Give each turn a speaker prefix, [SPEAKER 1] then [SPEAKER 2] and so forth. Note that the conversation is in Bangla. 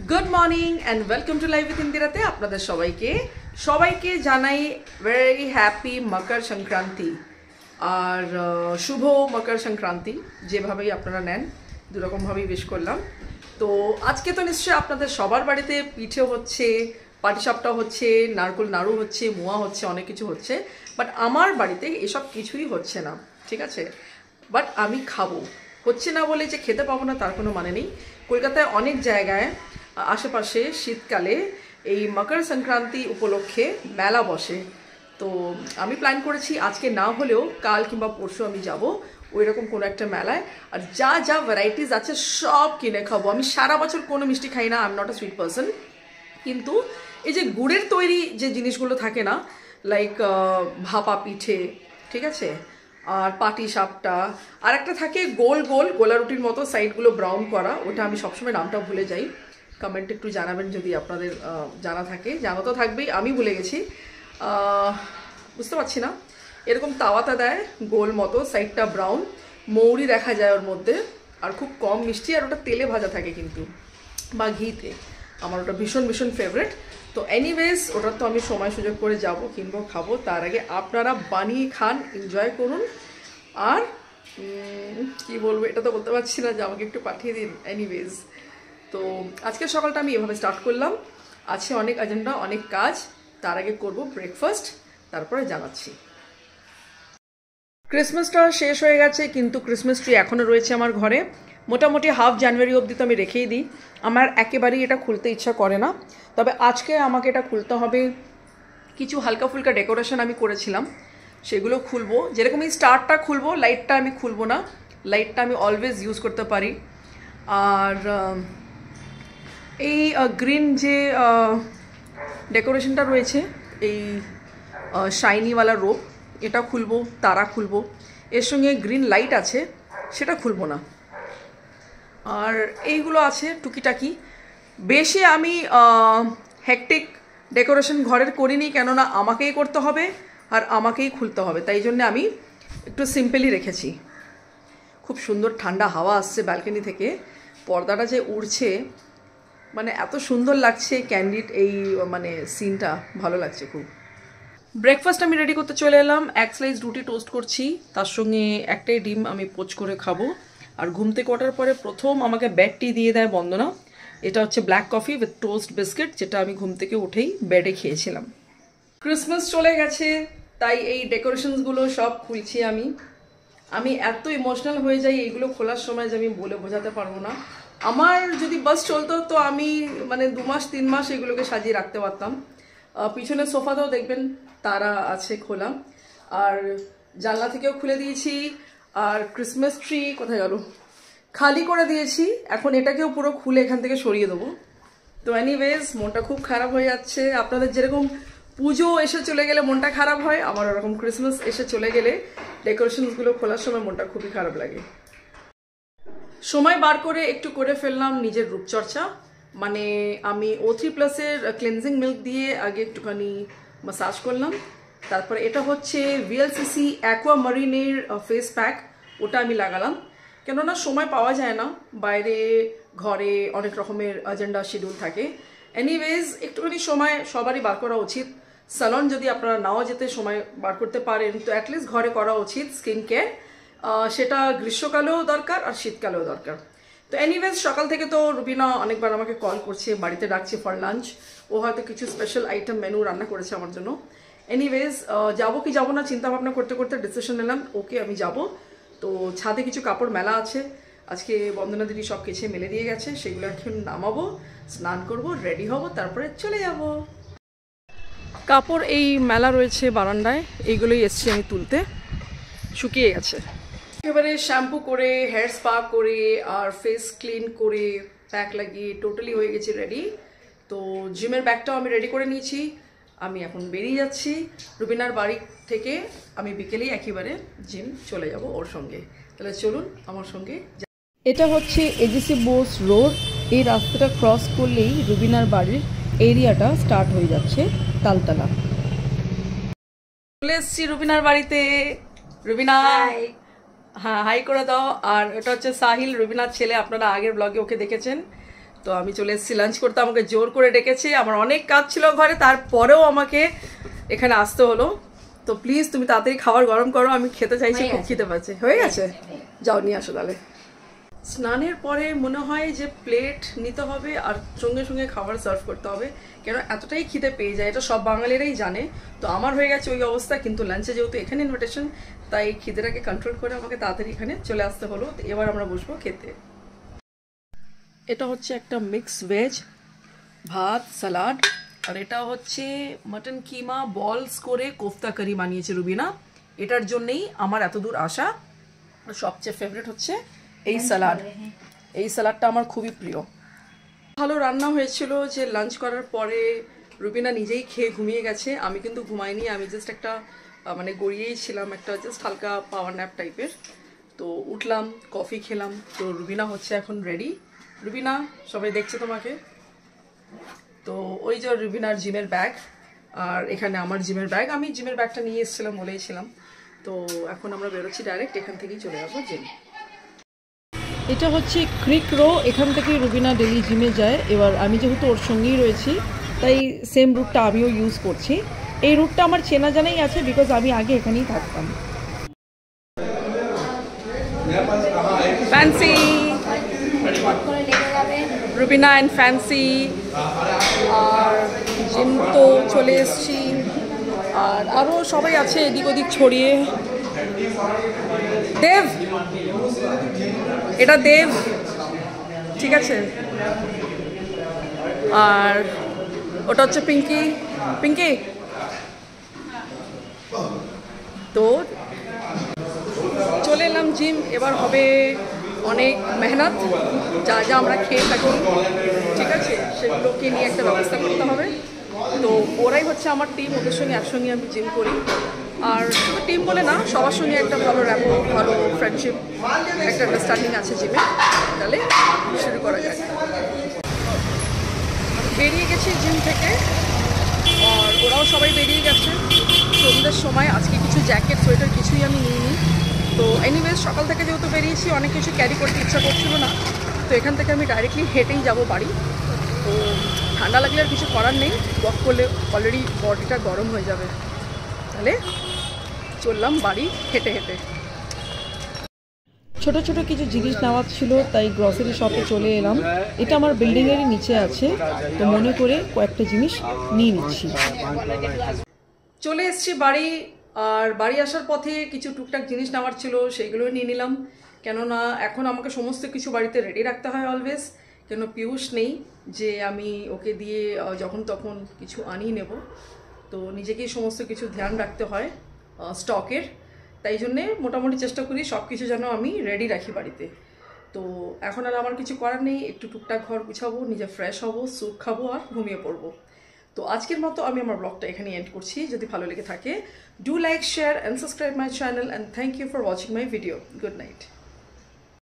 [SPEAKER 1] Good morning and welcome to live with इंदिराते আপনাদের সবাইকে জানাই ভেরি হ্যাপি মকর সংক্রান্তি আর শুভ মকর সংক্রান্তি যেভাবেই আপনারা নেন দুরকম ভাবেই উইশ করলাম। তো আজকে তো নিশ্চয়ই আপনাদের সবার বাড়িতে পিঠে হচ্ছে, পাটিসাপটা হচ্ছে, নারকেল নাড়ু হচ্ছে, মোয়া হচ্ছে, অনেক কিছু হচ্ছে, বাট আমার বাড়িতে এসব কিছুই হচ্ছে না, ঠিক আছে? বাট আমি খাবো, হচ্ছে না বলে যে খেতে পাবো না তার কোনো মানে নেই। কলকাতায় অনেক জায়গায় আশেপাশে শীতকালে এই মকর সংক্রান্তি উপলক্ষে মেলা বসে। তো আমি প্ল্যান করেছি আজকে না হলেও কাল কিংবা পরশু আমি যাব ওই রকম কোনো একটা মেলায়, আর যা যা ভ্যারাইটিস আছে সব কিনে খাবো। আমি সারা বছর কোনো মিষ্টি খাই না, I am not a sweet person, কিন্তু এই যে গুড়ের তৈরি যে জিনিসগুলো থাকে না, লাইক ভাপা পিঠে, ঠিক আছে, আর পাটি সাপটা, আর একটা থাকে গোল গোল গোলা রুটির মতো সাইডগুলো ব্রাউন করা, ওটা আমি সবসময় নামটা ভুলে যাই, কমেন্টে একটু জানাবেন যদি আপনাদের জানা থাকে। জানা তো থাকবেই, আমি ভুলে গেছি, বুঝতে পারছি না। এরকম তাওয়াতে দেয় গোল মতো, সাইডটা ব্রাউন, মৌরি দেখা যায় ওর মধ্যে, আর খুব কম মিষ্টি, আর ওটা তেলে ভাজা থাকে কিন্তু, বা ঘিতে। আমার ওটা ভীষণ ভীষণ ফেভারিট। তো এনিওয়েজ ওটা তো আমি সময় সুযোগ করে যাব, কিনবো, খাবো। তার আগে আপনারা বানিয়ে খান, এনজয় করুন। আর কি বলবো, এটা তো বলতে পারছি না যে আমাকে একটু পাঠিয়ে দিন। এনিওয়েজ তো আজকের সকালটা আমি এভাবে স্টার্ট করলাম, আছে অনেক এজেন্ডা, অনেক কাজ। তার আগে করব ব্রেকফাস্ট, তারপরে জানাচ্ছি। ক্রিসমাসটা শেষ হয়ে গেছে, কিন্তু ক্রিসমাস ট্রি এখনও রয়েছে আমার ঘরে। মোটামুটি হাফ জানুয়ারি অবধি তো আমি রেখেই দিই, আমার একেবারেই এটা খুলতে ইচ্ছা করে না। তবে আজকে আমাকে এটা খুলতে হবে। কিছু হালকা ফুলকা ডেকোরেশন আমি করেছিলাম, সেগুলো খুলবো। যেরকম এই স্টারটা খুলবো, লাইটটা আমি খুলবো না, লাইটটা আমি অলওয়েজ ইউজ করতে পারি। আর এই গ্রিন যে ডেকোরেশনটা রয়েছে, এই শাইনিওয়ালা রোপ, এটা খুলবো, তারা খুলবো। এর সঙ্গে গ্রিন লাইট আছে, সেটা খুলবো না। আর এইগুলো আছে টুকিটাকি। বেশি আমি হেকটিক ডেকোরেশন ঘরের করিনি, কেননা আমাকেই করতে হবে আর আমাকেই খুলতে হবে, তাই জন্য আমি একটু সিম্পলি রেখেছি। খুব সুন্দর ঠান্ডা হাওয়া আসছে ব্যালকনি থেকে, পর্দাটা যে উড়ছে, মানে এত সুন্দর লাগছে, ক্যান্ডিড এই মানে সিনটা ভালো লাগছে খুব। ব্রেকফাস্ট আমি রেডি করতে চলে এলাম। এক স্লাইস রুটি টোস্ট করছি, তার সঙ্গে একটাই ডিম আমি পোচ করে খাবো। আর ঘুম থেকে ওঠার পরে প্রথম আমাকে বেড টি দিয়ে দেয় বন্দনা। এটা হচ্ছে black coffee with toast biscuit, যেটা আমি ঘুম থেকে উঠেই বেডে খেয়েছিলাম। ক্রিসমাস চলে গেছে, তাই এই ডেকোরেশনসগুলো সব খুলছি আমি এত ইমোশনাল হয়ে যাই এইগুলো খোলার সময় যে আমি বলে বোঝাতে পারবো না। আমার যদি বাস চলতো তো আমি মানে 2 মাস 3 মাস এগুলোকে সাজিয়ে রাখতে পারতাম। পিছনের সোফাতেও দেখবেন তারা আছে খোলা, আর জানলা থেকেও খুলে দিয়েছি। আর ক্রিসমাস ট্রি কোথায় গেল, খালি করে দিয়েছি। এখন এটাকেও পুরো খুলে এখান থেকে সরিয়ে দেবো। তো এনিওয়েজ মনটা খুব খারাপ হয়ে যাচ্ছে। আপনাদের যেরকম পুজো এসে চলে গেলে মনটা খারাপ হয়, আমার ওরকম ক্রিসমাস এসে চলে গেলে ডেকোরেশনসগুলো খোলার সময় মনটা খুবই খারাপ লাগে। সময় বার করে একটু করে ফেললাম নিজের রূপচর্চা, মানে আমি O3+-এর ক্লেনজিং মিল্ক দিয়ে আগে একটুখানি মাসাজ করলাম। তারপরে এটা হচ্ছে VLCC অ্যাকোয়ামারিনের ফেস প্যাক, ওটা আমি লাগালাম। কেননা সময় পাওয়া যায় না, বাইরে ঘরে অনেক রকমের এজেন্ডা শিডিউল থাকে। এনিওয়েজ একটুখানি সময় সবারই বার করা উচিত। স্যালন যদি আপনারা নাও যেতে সময় বার করতে পারেন, তো অ্যাটলিস্ট ঘরে করা উচিত স্কিন কেয়ার। সেটা গ্রীষ্মকালেও দরকার আর শীতকালেও দরকার। তো এনিওয়েজ সকাল থেকে তো রুবিনা অনেকবার আমাকে কল করছে, বাড়িতে ডাকছে ফর লাঞ্চ। ও হয়তো কিছু স্পেশাল আইটেম মেনু রান্না করেছে আমার জন্য। এনিওয়েজ যাবো কি যাবো না চিন্তা ভাবনা করতে করতে ডিসিশন নিলাম ওকে আমি যাব। তো ছাদে কিছু কাপড় মেলা আছে, আজকে বন্দনা দিদি সব কেচে মেলে দিয়ে গেছে, সেগুলো এখন নামাবো, স্নান করব, রেডি হব, তারপরে চলে যাব। কাপড় এই মেলা রয়েছে বারান্দায়, এইগুলোই এসছি আমি তুলতে, শুকিয়ে গেছে। একেবারে শ্যাম্পু করে, হেয়ার স্পা করে, আর ফেস ক্লিন করে, প্যাক লাগিয়ে টোটালি হয়ে গেছি রেডি। তো জিমের ব্যাগটাও আমি রেডি করে নিয়েছি, আমি এখন বেরিয়ে যাচ্ছি রুবিনার বাড়ি থেকে। আমি বিকেলেই একেবারে জিম চলে যাব ওর সঙ্গে। তাহলে চলুন আমার সঙ্গে। এটা হচ্ছে এজিসি বোস রোড, এই রাস্তাটা ক্রস করলেই রুবিনার বাড়ির এরিয়াটা স্টার্ট হয়ে যাচ্ছে, তালতলা। চলে এসছি রুবিনার বাড়িতে। রুবিনা হ্যাঁ হাই করে দাও। আর এটা হচ্ছে সাহিল, রুবিনার ছেলে, আপনারা আগের ব্লগে ওকে দেখেছেন। তো আমি চলে এসেছি লাঞ্চ করতে, আমাকে জোর করে ডেকেছে, আমার অনেক কাজ ছিল ঘরে, তারপরেও আমাকে এখানে আসতে হলো। তো প্লিজ তুমি তাড়াতাড়ি খাবার গরম করো, আমি খেতে চাইছি, খুব খেতে পাচ্ছে। হয়ে গেছে, যাও নিয়ে আসো তাহলে। স্নানের পরে মনে হয় যে প্লেট নিতে হবে আর সঙ্গে সঙ্গে খাবার সার্ভ করতে হবে, কেন এতটাই খিদে পেয়ে যায়, এটা সব বাঙালিরাই জানে। তো আমার হয়ে গেছে ওই অবস্থা, কিন্তু লাঞ্চে যেহেতু এখানে ইনভিটেশন, তাই খিদেটাকে কন্ট্রোল করে আমাকে তাড়াতাড়ি এখানে চলে আসতে হলো। তো এবার আমরা বসবো খেতে। এটা হচ্ছে একটা মিক্স ভেজ, ভাত, সালাড, আর এটা হচ্ছে মটন কিমা বলস করে কোফতা কারি বানিয়েছে রুবিনা। এটার জন্যেই আমার এত দূর আসা। সবচেয়ে ফেভারিট হচ্ছে এই সালাড, এই সালাডটা আমার খুবই প্রিয়। ভালো রান্না হয়েছিল যে লাঞ্চ করার পরে রুবিনা নিজেই খেয়ে ঘুমিয়ে গেছে, আমি কিন্তু ঘুমাইনি, আমি জাস্ট একটা মানে গড়িয়েই ছিলাম, একটা জাস্ট হালকা পাওয়ার ন্যাপ টাইপের। তো উঠলাম, কফি খেলাম। তো রুবিনা হচ্ছে এখন রেডি। রুবিনা, সবাই দেখছে তোমাকে। তো ওই যে রুবিনার জিমের ব্যাগ, আর এখানে আমার জিমের ব্যাগ, আমি জিমের ব্যাগটা নিয়ে এসেছিলাম, বলেইছিলাম। তো এখন আমরা বেরোচ্ছি, ডাইরেক্ট এখান থেকেই চলে যাবো জিম। এটা হচ্ছে ক্রিক রো, এখান থেকে রুবিনা ডেলি জিমে যায়। এবার আমি যেহেতু ওর সঙ্গেই রয়েছি, তাই সেম রুটটা আমিও ইউজ করছি। এই রুটটা আমার চেনা জানাই আছে, বিকজ আমি আগে এখানেই থাকতাম। ফ্যান্সি রুবিনা অ্যান্ড ফ্যান্সি, আর জিম তো চলে এসছি, আর আরও সবাই আছে এদিক ওদিক ছড়িয়ে। দেব, এটা দেব, ঠিক আছে। আর ওটা হচ্ছে পিঙ্কি। পিঙ্কি, তো চলে এলাম জিম। এবার হবে অনেক মেহনত, যা যা আমরা খেয়ে থাকি, ঠিক আছে, সেগুলোকে নিয়ে একটা ব্যবস্থা করতে হবে। তো ওরাই হচ্ছে আমার টিম, ওদের সঙ্গে একসঙ্গে আমি জিম করি। আর শুধু টিম বলে না, সবার সঙ্গে একটা ভালো র্যাপো, ভালো ফ্রেন্ডশিপ, একটা আন্ডারস্ট্যান্ডিং আছে জিমে। তাহলে শুরু করা যায়। বেরিয়ে গেছি জিম থেকে, আর ওরাও সবাই বেরিয়ে গেছে সন্ধ্যের সময়। আজকে কিছু জ্যাকেট, সোয়েটার কিছুই আমি নিইনি। তো এনিওয়েজ সকাল থেকে যেহেতু বেরিয়েছি, অনেক কিছু ক্যারি করতে ইচ্ছা করছিল না। তো এখান থেকে আমি ডাইরেক্টলি হেঁটেই যাব বাড়ি। তো ঠান্ডা লাগলে আর কিছু করার নেই, ওয়াক করলে অলরেডি বডিটা গরম হয়ে যাবে। তাহলে চললাম বাড়ি হেঁটে হেঁটে। ছোট ছোট কিছু জিনিস নেওয়ার ছিল, তাই গ্রসারি শপে চলে এলাম। এটা আমার বিল্ডিংয়েরই নিচে আছে, তো মনে করে কয়েকটা জিনিস নিয়ে নিচ্ছি। চলে এসেছি বাড়ি, আর বাড়ি আসার পথে কিছু টুকটাক জিনিস নেওয়ার ছিল, সেইগুলো নিয়ে নিলাম। কেননা এখন আমাকে সমস্ত কিছু বাড়িতে রেডি রাখতে হয় অলওয়েজ, কেন পিয়ুষ নেই যে আমি ওকে দিয়ে যখন তখন কিছু আনিয়ে নেব। তো নিজেকেই সমস্ত কিছু ধ্যান রাখতে হয় স্টকের, তাই জন্যে মোটামুটি চেষ্টা করি সব কিছু যেন আমি রেডি রাখি বাড়িতে। তো এখন আর আমার কিছু করার নেই, একটু টুকটাক ঘর গুছাবো, নিজে ফ্রেশ হবো, স্যুপ খাবো আর ঘুমিয়ে পড়বো। তো আজকের মতো আমি আমার ব্লগটা এখানে এন্ড করছি। যদি ভালো লেগে থাকে, do like, share and subscribe my channel, and thank you for watching my video. Good night.